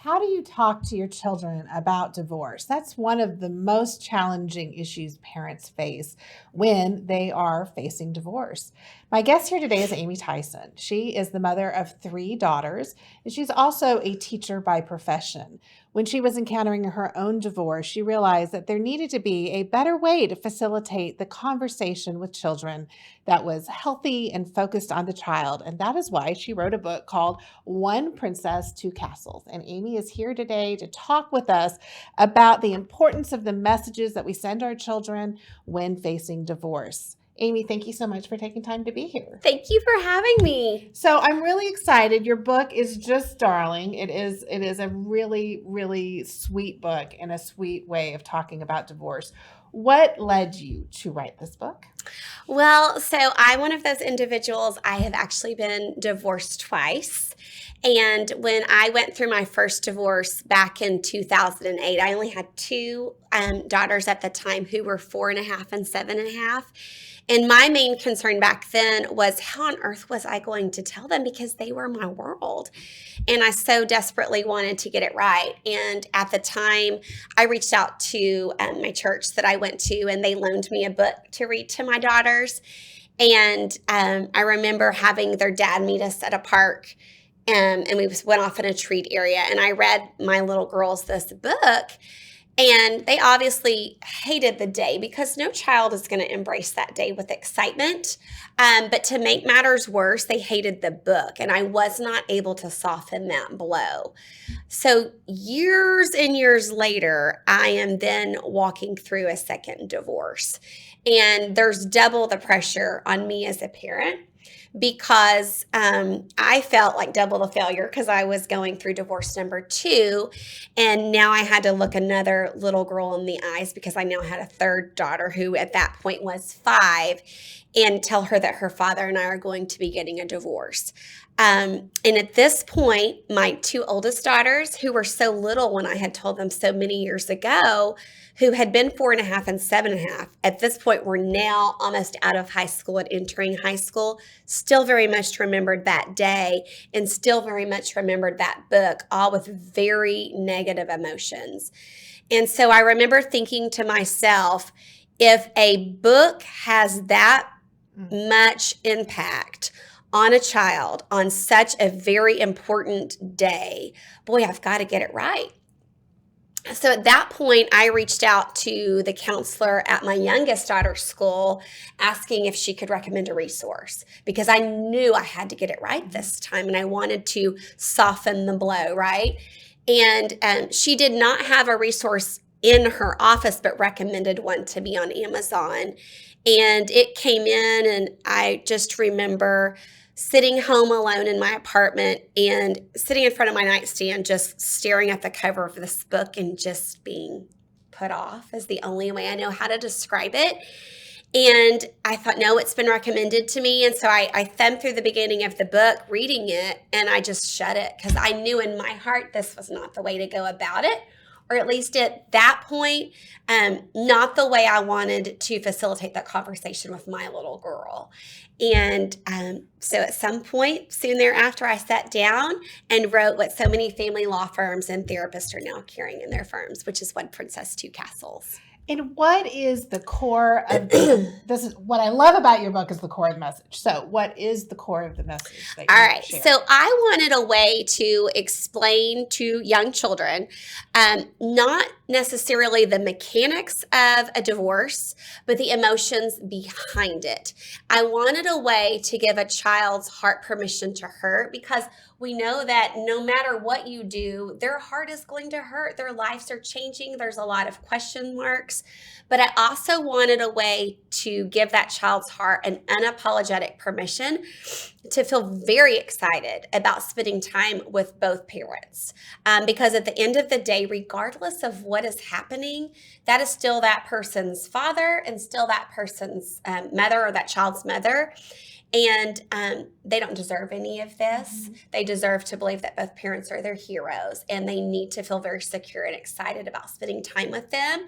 How do you talk to your children about divorce? That's one of the most challenging issues parents face when they are facing divorce. My guest here today is Amy Tyson. She is the mother of three daughters, and she's also a teacher by profession. When she was encountering her own divorce, she realized that there needed to be a better way to facilitate the conversation with children that was healthy and focused on the child. And that is why she wrote a book called One Princess, Two Castles. And Amy is here today to talk with us about the importance of the messages that we send our children when facing divorce. Amy, thank you so much for taking time to be here. Thank you for having me. So I'm really excited. Your book is just darling. It is a really, really sweet book and a sweet way of talking about divorce. What led you to write this book? Well, so I'm one of those individuals. I have actually been divorced twice. And when I went through my first divorce back in 2008, I only had two daughters at the time who were 4.5 and 7.5. And my main concern back then was how on earth was I going to tell them, because they were my world. And I so desperately wanted to get it right. And at the time, I reached out to my church that I went to, and they loaned me a book to read to my daughters. And I remember having their dad meet us at a park, and we went off in a treat area. And I read my little girls this book. And they obviously hated the day, because no child is going to embrace that day with excitement. But to make matters worse, they hated the book, and I was not able to soften that blow. So years and years later, I am then walking through a second divorce. And there's double the pressure on me as a parent, because I felt like double the failure because I was going through divorce number 2. And now I had to look another little girl in the eyes, because I now had a third daughter who at that point was 5, and tell her that her father and I are going to be getting a divorce. And at this point, my 2 oldest daughters, who were so little when I had told them so many years ago, who had been 4.5 and 7.5, at this point were now almost out of high school and entering high school, still very much remembered that day and still very much remembered that book, all with very negative emotions. And so I remember thinking to myself, if a book has that much impact on a child on such a very important day, boy, I've got to get it right. So at that point, I reached out to the counselor at my youngest daughter's school, asking if she could recommend a resource, because I knew I had to get it right this time, and I wanted to soften the blow, right? And she did not have a resource in her office, but recommended one to me on Amazon. And it came in, and I just remember sitting home alone in my apartment and sitting in front of my nightstand, just staring at the cover of this book and just being put off is the only way I know how to describe it. And I thought, no, it's been recommended to me. And so I thumbed through the beginning of the book, reading it, and I just shut it, because I knew in my heart this was not the way to go about it. Or at least at that point, not the way I wanted to facilitate that conversation with my little girl. And so at some point soon thereafter, I sat down and wrote what so many family law firms and therapists are now carrying in their firms, which is One Princess, Two Castles. And what is the core of this? Is what I love about your book is the core of the message. So what is the core of the message that you All right. share? So I wanted a way to explain to young children, not necessarily the mechanics of a divorce, but the emotions behind it. I wanted a way to give a child's heart permission to hurt, because we know that no matter what you do, their heart is going to hurt. Their lives are changing. There's a lot of question marks. But I also wanted a way to give that child's heart an unapologetic permission to feel very excited about spending time with both parents. Because at the end of the day, regardless of what is happening, that is still that person's father and still that person's mother, or that child's mother. And they don't deserve any of this. They deserve to believe that both parents are their heroes, and they need to feel very secure and excited about spending time with them.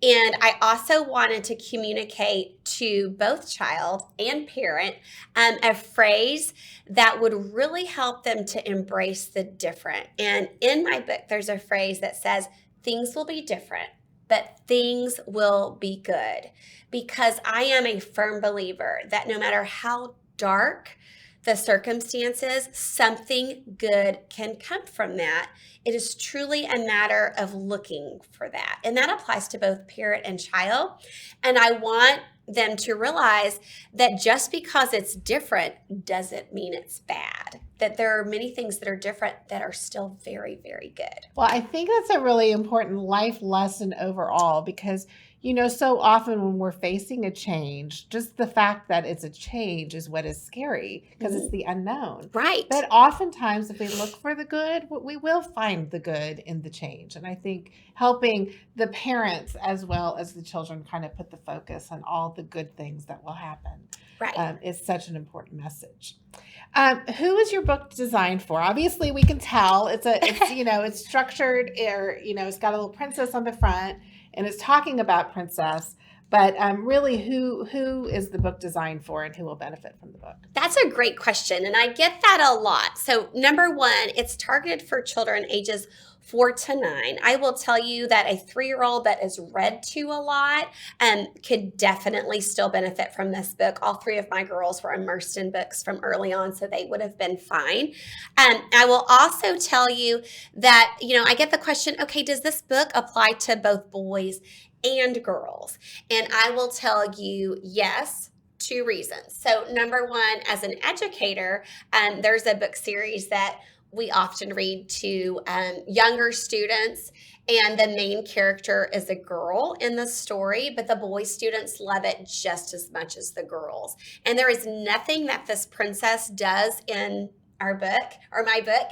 And I also wanted to communicate to both child and parent a phrase that would really help them to embrace the different. And in my book, there's a phrase that says, things will be different, but things will be good. Because I am a firm believer that no matter how dark the circumstances, something good can come from that. It is truly a matter of looking for that. And that applies to both parent and child. And I want them to realize that just because it's different doesn't mean it's bad. That there are many things that are different that are still very, very good. Well, I think that's a really important life lesson overall because, so often when we're facing a change, just the fact that it's a change is what is scary because it's the unknown. Right. But oftentimes, if we look for the good, we will find the good in the change. And I think helping the parents as well as the children kind of put the focus on all the good things that will happen. Right. Is such an important message. Who is your book designed for? Obviously, we can tell it's it's structured, or it's got a little princess on the front, and it's talking about princess. But really, who is the book designed for, and who will benefit from the book? That's a great question, and I get that a lot. So, number one, it's targeted for children ages 4 to 9. I will tell you that a 3-year-old that is read to a lot could definitely still benefit from this book. All 3 of my girls were immersed in books from early on, so they would have been fine. I will also tell you that, I get the question, okay, does this book apply to both boys and girls? And I will tell you, yes. 2 reasons. So number one, as an educator, there's a book series that we often read to younger students, and the main character is a girl in the story, but the boy students love it just as much as the girls. And there is nothing that this princess does in our book or my book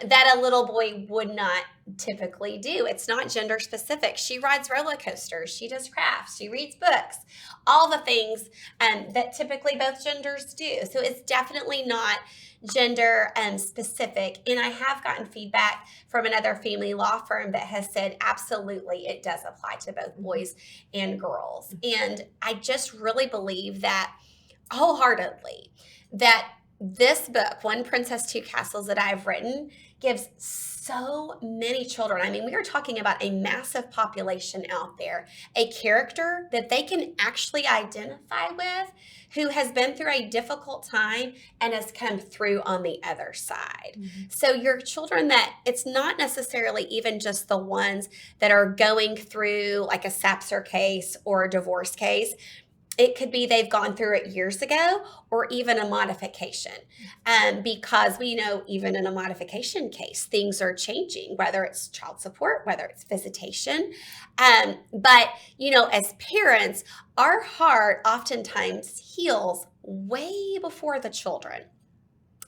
that a little boy would not typically do. It's not gender specific. She rides roller coasters. She does crafts. She reads books. All the things that typically both genders do. So it's definitely not gender specific. And I have gotten feedback from another family law firm that has said, absolutely, it does apply to both boys and girls. And I just really believe that wholeheartedly that this book, One Princess, Two Castles, that I've written, gives so many children. I mean, we are talking about a massive population out there, a character that they can actually identify with who has been through a difficult time and has come through on the other side. Mm-hmm. So your children, that it's not necessarily even just the ones that are going through like a SAPSR case or a divorce case. It could be they've gone through it years ago or even a modification because we know even in a modification case, things are changing, whether it's child support, whether it's visitation. But, as parents, our heart oftentimes heals way before the children.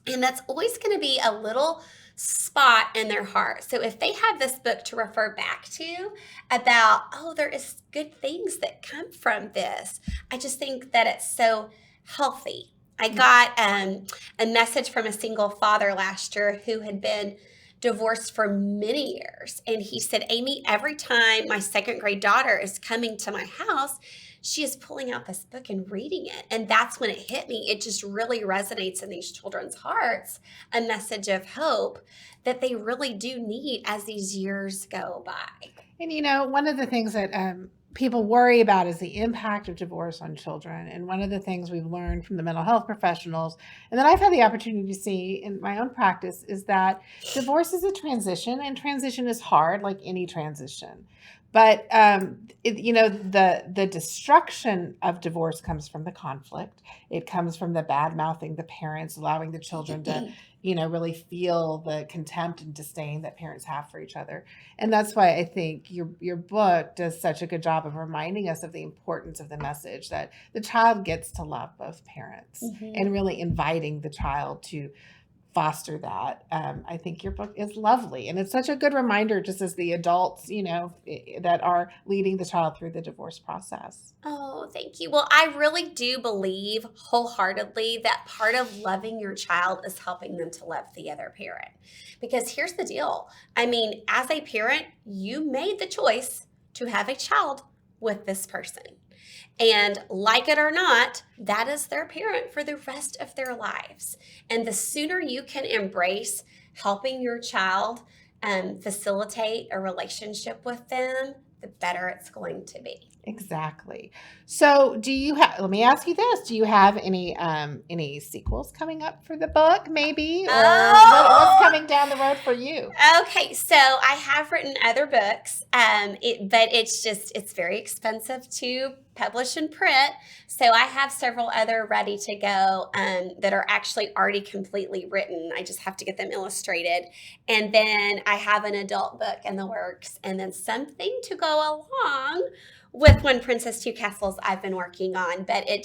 And that's always going to be a little spot in their heart. So if they have this book to refer back to about, there is good things that come from this, I just think that it's so healthy. I got a message from a single father last year who had been divorced for many years. And he said, Amy, every time my 2nd grade daughter is coming to my house, she is pulling out this book and reading it. And that's when it hit me. It just really resonates in these children's hearts, a message of hope that they really do need as these years go by. And, one of the things that people worry about is the impact of divorce on children. And one of the things we've learned from the mental health professionals, and that I've had the opportunity to see in my own practice, is that divorce is a transition, and transition is hard, like any transition. But, the destruction of divorce comes from the conflict. It comes from the bad mouthing the parents, allowing the children to, really feel the contempt and disdain that parents have for each other. And that's why I think your book does such a good job of reminding us of the importance of the message that the child gets to love both parents, and really inviting the child to foster that. I think your book is lovely, and it's such a good reminder, just as the adults, that are leading the child through the divorce process. Oh, thank you. Well, I really do believe wholeheartedly that part of loving your child is helping them to love the other parent. Because here's the deal. I mean, as a parent, you made the choice to have a child with this person. And like it or not, that is their parent for the rest of their lives. And the sooner you can embrace helping your child facilitate a relationship with them, the better it's going to be. Exactly. So let me ask you this, do you have any sequels coming up for the book, maybe? Or what's coming down the road for you? Okay, so I have written other books, but it's very expensive to publish and print. So I have several other ready to go that are actually already completely written. I just have to get them illustrated. And then I have an adult book in the works, and then something to go along with One Princess, Two Castles I've been working on, but it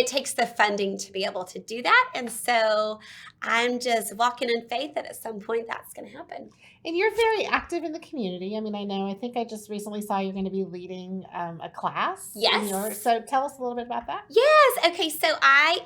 takes the funding to be able to do that. And so I'm just walking in faith that at some point that's going to happen. And you're very active in the community. I mean, I think I just recently saw you're going to be leading a class. Yes. So tell us a little bit about that. Yes. Okay. So I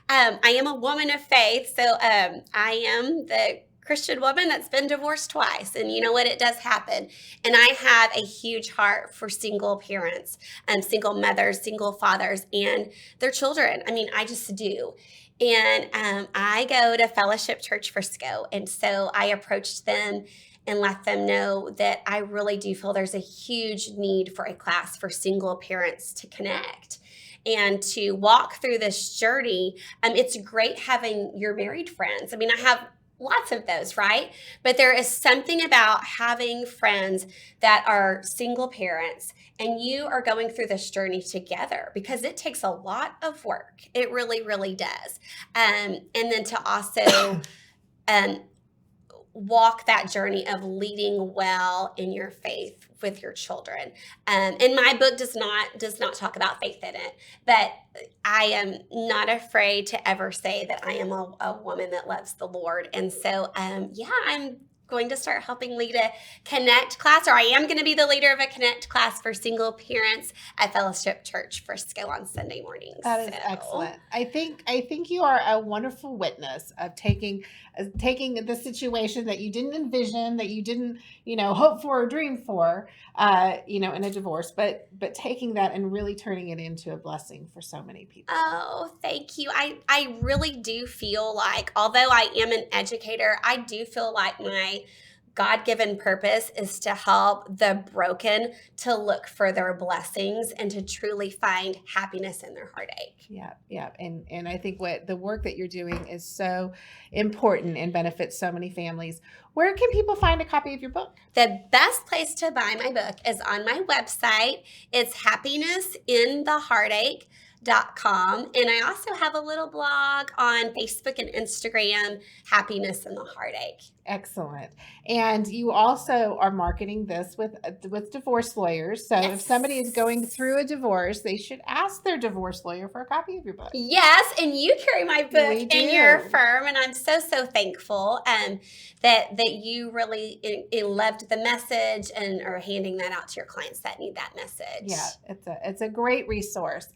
am a woman of faith. So I am the Christian woman that's been divorced twice. And you know what? It does happen. And I have a huge heart for single parents, single mothers, single fathers, and their children. I mean, I just do. And I go to Fellowship Church Frisco. And so I approached them and let them know that I really do feel there's a huge need for a class for single parents to connect and to walk through this journey. It's great having your married friends. I mean, I have lots of those, right? But there is something about having friends that are single parents and you are going through this journey together, because it takes a lot of work. It really, really does. And then to also walk that journey of leading well in your faith with your children. And my book does not talk about faith in it, but I am not afraid to ever say that I am a woman that loves the Lord. And so, I'm going to start helping lead a Connect class, or I am going to be the leader of a Connect class for single parents at Fellowship Church Frisco on Sunday mornings. That is excellent. I think you are a wonderful witness of taking the situation that you didn't envision, that you didn't, hope for or dream for, in a divorce, but taking that and really turning it into a blessing for so many people. Oh, thank you. I really do feel like, although I am an educator, I do feel like my God-given purpose is to help the broken to look for their blessings and to truly find happiness in their heartache. Yeah. And I think the work that you're doing is so important and benefits so many families. Where can people find a copy of your book? The best place to buy my book is on my website. It's happinessintheheartache.com. And I also have a little blog on Facebook and Instagram, Happiness in the Heartache. Excellent. And you also are marketing this with divorce lawyers. So Yes. If somebody is going through a divorce, they should ask their divorce lawyer for a copy of your book. Yes, and you carry my book We in do. your firm, and I'm so thankful that you really loved the message and are handing that out to your clients that need that message. Yeah, it's a great resource.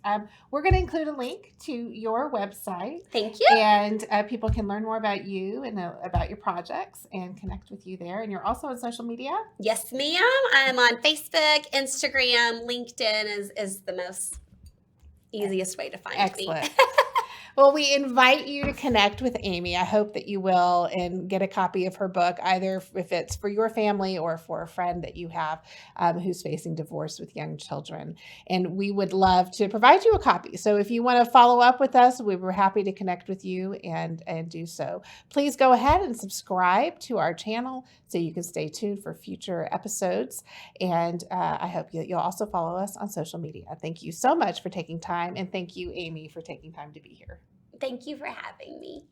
We're going to include a link to your website. Thank you. And people can learn more about you and about your projects and connect with you there. And you're also on social media? Yes, ma'am. I'm on Facebook, Instagram, LinkedIn is the most easiest way to find Excellent. me. Well, we invite you to connect with Amy. I hope that you will and get a copy of her book, either if it's for your family or for a friend that you have who's facing divorce with young children. And we would love to provide you a copy. So if you want to follow up with us, we were happy to connect with you and do so. Please go ahead and subscribe to our channel so you can stay tuned for future episodes. And I hope you'll also follow us on social media. Thank you so much for taking time. And thank you, Amy, for taking time to be here. Thank you for having me.